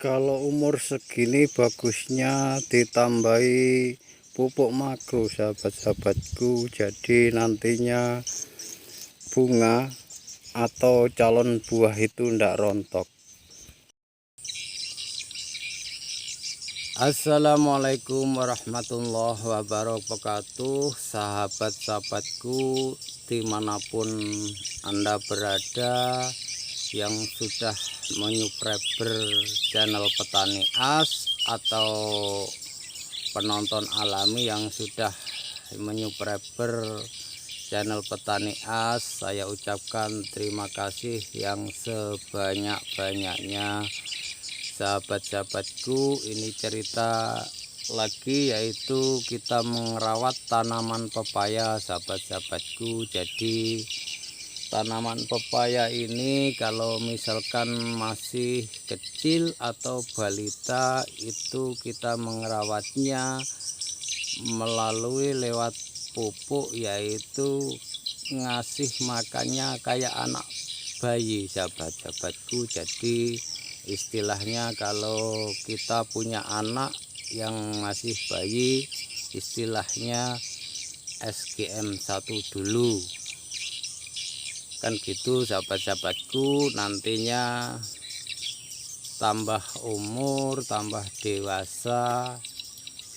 Kalau umur segini bagusnya ditambahi pupuk makro sahabat-sahabatku, jadi nantinya bunga atau calon buah itu ndak rontok. Assalamualaikum warahmatullahi wabarakatuh, sahabat-sahabatku dimanapun Anda berada yang sudah menyubscriber channel Petani As atau penonton alami yang sudah menyubscriber channel Petani As, saya ucapkan terima kasih yang sebanyak-banyaknya. Sahabat-sahabatku, ini cerita lagi, yaitu kita merawat tanaman pepaya sahabat-sahabatku. Jadi tanaman pepaya ini kalau misalkan masih kecil atau balita, itu kita merawatnya melalui lewat pupuk, yaitu ngasih makannya kayak anak bayi sahabat-sahabatku. Jadi istilahnya kalau kita punya anak yang masih bayi, istilahnya SGM 1 dulu kan gitu sahabat-sahabatku. Nantinya tambah umur, tambah dewasa,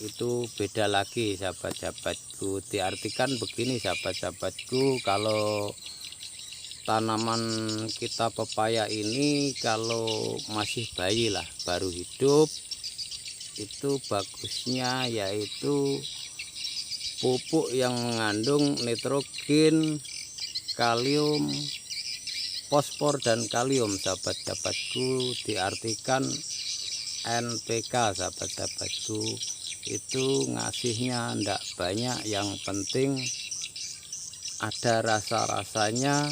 itu beda lagi sahabat-sahabatku. Diartikan begini sahabat-sahabatku, kalau tanaman kita pepaya ini kalau masih bayi lah, baru hidup, itu bagusnya yaitu pupuk yang mengandung nitrogen, kalium, fosfor dan kalium sahabat-sahabatku. Diartikan NPK sahabat-sahabatku. Itu ngasihnya ndak banyak, yang penting ada rasa-rasanya.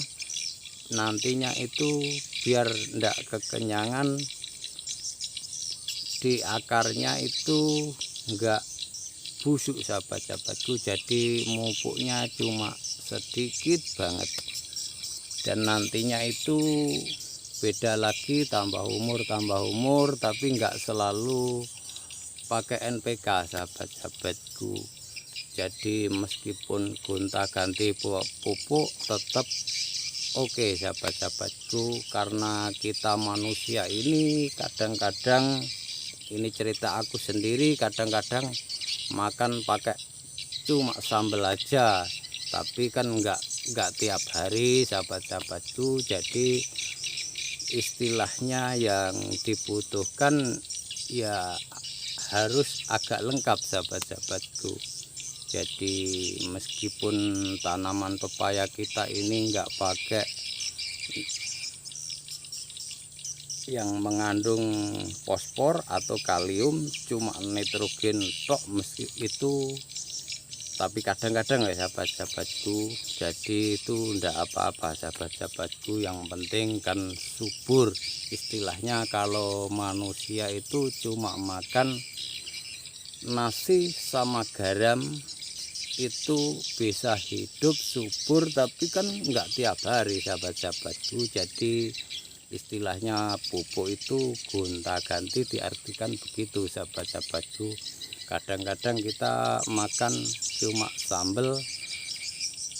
Nantinya itu biar ndak kekenyangan, di akarnya itu enggak busuk sahabat-sahabatku. Jadi mupuknya cuma sedikit banget, dan nantinya itu beda lagi, tambah umur, tapi enggak selalu pakai NPK sahabat-sahabatku. Jadi meskipun gonta-ganti pupuk tetap oke sahabat-sahabatku. Karena kita manusia ini kadang-kadang, ini cerita aku sendiri, kadang-kadang makan pakai cuma sambal aja, tapi kan enggak tiap hari sahabat-sahabatku. Jadi istilahnya yang dibutuhkan ya harus agak lengkap sahabat-sahabatku. Jadi meskipun tanaman pepaya kita ini enggak pakai yang mengandung fosfor atau kalium, cuma nitrogen tok meski itu, tapi kadang-kadang ya sahabat-sahabatku. Jadi itu ndak apa-apa sahabat-sahabatku, yang penting kan subur. Istilahnya kalau manusia itu cuma makan nasi sama garam itu bisa hidup subur, tapi kan enggak tiap hari sahabat-sahabatku. Jadi istilahnya pupuk itu gonta-ganti, diartikan begitu sahabat-sahabatku. Kadang-kadang kita makan cuma sambel,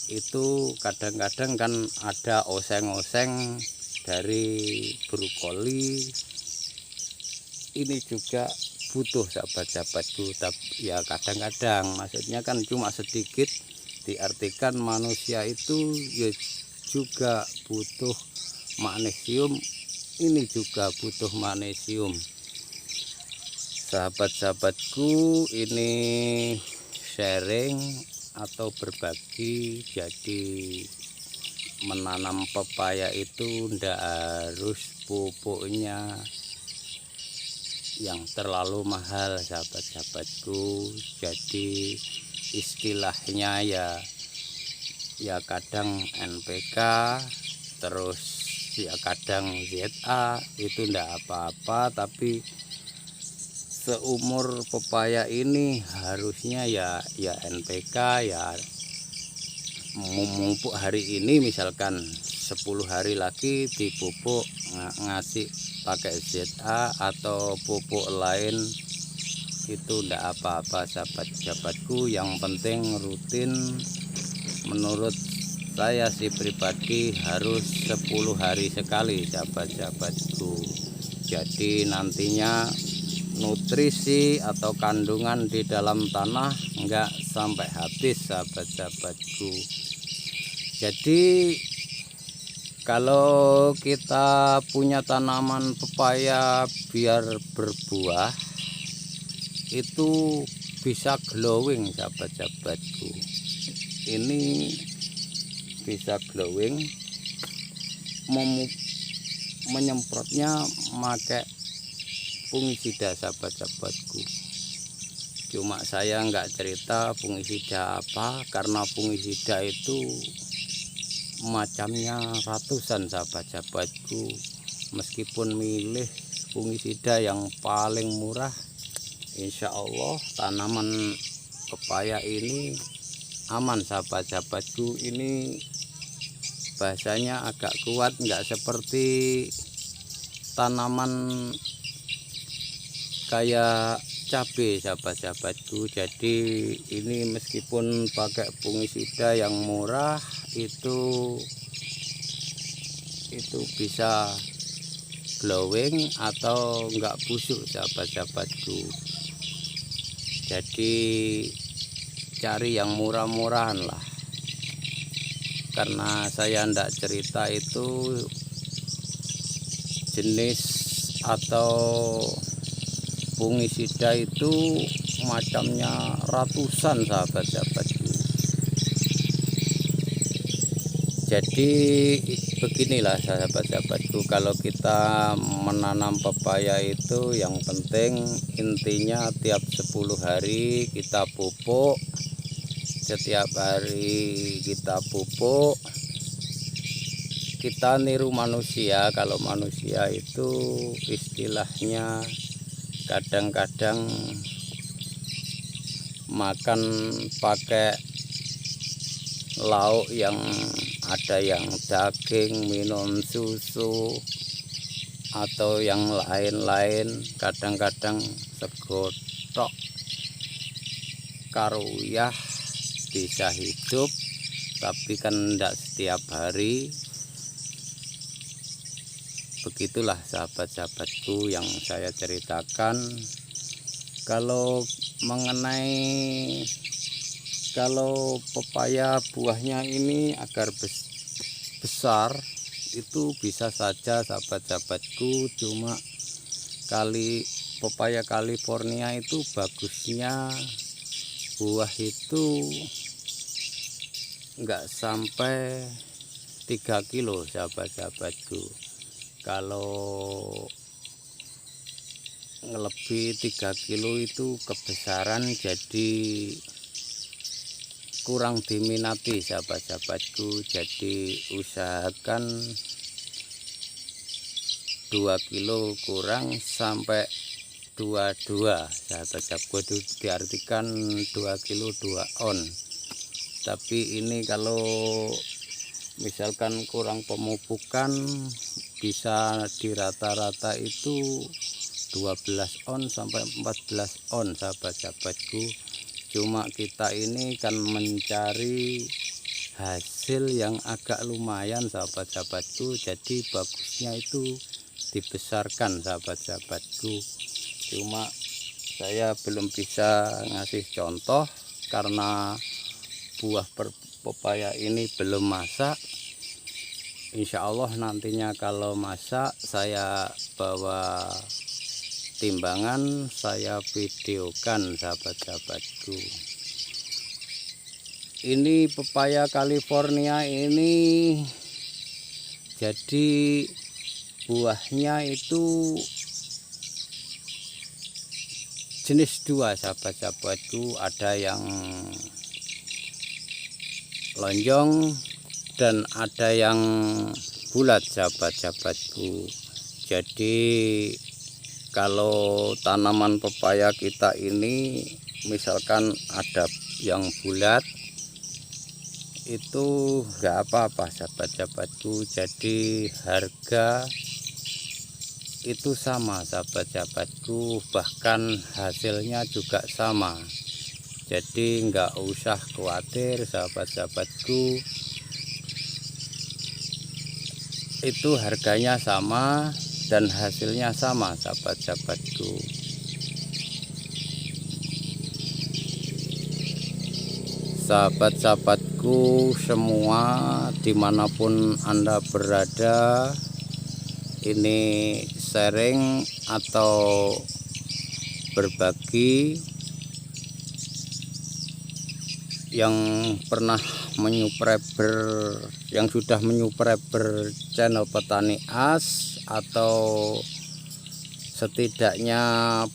itu kadang-kadang kan ada oseng-oseng dari brokoli, ini juga butuh sahabat-sahabatku. Tapi ya kadang-kadang, maksudnya kan cuma sedikit, diartikan manusia itu ya juga butuh magnesium, ini juga butuh magnesium sahabat-sahabatku. Ini sharing atau berbagi. Jadi menanam pepaya itu ndak harus pupuknya yang terlalu mahal sahabat-sahabatku. Jadi istilahnya ya kadang NPK, terus ya kadang ZA, itu ndak apa-apa. Tapi seumur pepaya ini harusnya ya NPK, ya memupuk hari ini, misalkan 10 hari lagi dipupuk ngasih pakai ZA atau pupuk lain itu ndak apa-apa sahabat-sahabatku. Yang penting rutin, menurut saya sih pribadi harus 10 hari sekali sahabat-sahabatku. Jadi nantinya nutrisi atau kandungan di dalam tanah enggak sampai habis sahabat-sahabatku. Jadi kalau kita punya tanaman pepaya biar berbuah itu bisa glowing sahabat-sahabatku. Ini bisa glowing, menyemprotnya pakai fungisida sahabat-sahabatku. Cuma saya nggak cerita fungisida apa, karena fungisida itu macamnya ratusan sahabat-sahabatku. Meskipun milih fungisida yang paling murah, insya Allah tanaman pepaya ini aman sahabat-sahabatku. Ini bahasanya agak kuat, nggak seperti tanaman kayak cabai sahabat-sahabatku. Jadi ini meskipun pakai fungisida yang murah itu bisa glowing atau enggak busuk sahabat-sahabatku. Jadi cari yang murah-murahan lah, karena saya ndak cerita itu jenis atau fungisida itu macamnya ratusan sahabat-sahabatku. Jadi beginilah sahabat-sahabatku, kalau kita menanam pepaya itu yang penting intinya tiap 10 hari kita pupuk. Setiap hari kita pupuk. Kita niru manusia. Kalau manusia itu istilahnya kadang-kadang makan pakai lauk yang ada yang daging, minum susu atau yang lain-lain. Kadang-kadang sego tok karuyah bisa hidup, tapi kan tidak setiap hari. Begitulah sahabat-sahabatku yang saya ceritakan. Kalau mengenai pepaya buahnya ini agar besar itu bisa saja sahabat-sahabatku. Cuma pepaya California itu bagusnya buah itu enggak sampai 3 kilo sahabat-sahabatku. Kalau lebih 3 kilo itu kebesaran, jadi kurang diminati sahabat-sahabatku. Jadi usahakan 2 kilo kurang sampai 22 sahabat-sahabatku, itu diartikan 2 kilo 2 on. Tapi ini kalau misalkan kurang pemupukan bisa di rata-rata itu 12 on sampai 14 on sahabat-sahabatku. Cuma kita ini kan mencari hasil yang agak lumayan sahabat-sahabatku, jadi bagusnya itu dibesarkan sahabat-sahabatku. Cuma saya belum bisa ngasih contoh karena buah pepaya ini belum masak. Insya Allah nantinya kalau masak saya bawa timbangan, saya videokan sahabat-sahabatku. Ini pepaya California ini jadi buahnya itu jenis 2 sahabat-sahabatku, ada yang lonjong dan ada yang bulat sahabat-sahabatku. Jadi kalau tanaman pepaya kita ini misalkan ada yang bulat itu enggak apa-apa sahabat-sahabatku. Jadi harga itu sama sahabat-sahabatku, bahkan hasilnya juga sama. Jadi nggak usah khawatir sahabat-sahabatku, itu harganya sama dan hasilnya sama sahabat-sahabatku. Sahabat-sahabatku semua dimanapun Anda berada, ini sharing atau berbagi yang pernah yang sudah menyubscriber channel Petani As, atau setidaknya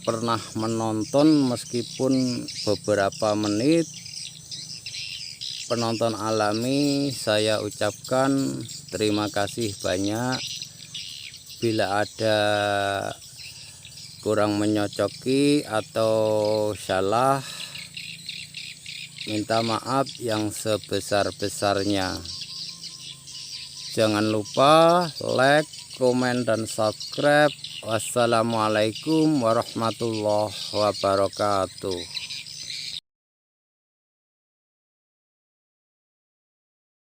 pernah menonton meskipun beberapa menit. Penonton alami, saya ucapkan terima kasih banyak. Bila ada kurang menyocoki atau salah, minta maaf yang sebesar-besarnya. Jangan lupa like, komen, dan subscribe. Wassalamualaikum warahmatullahi wabarakatuh.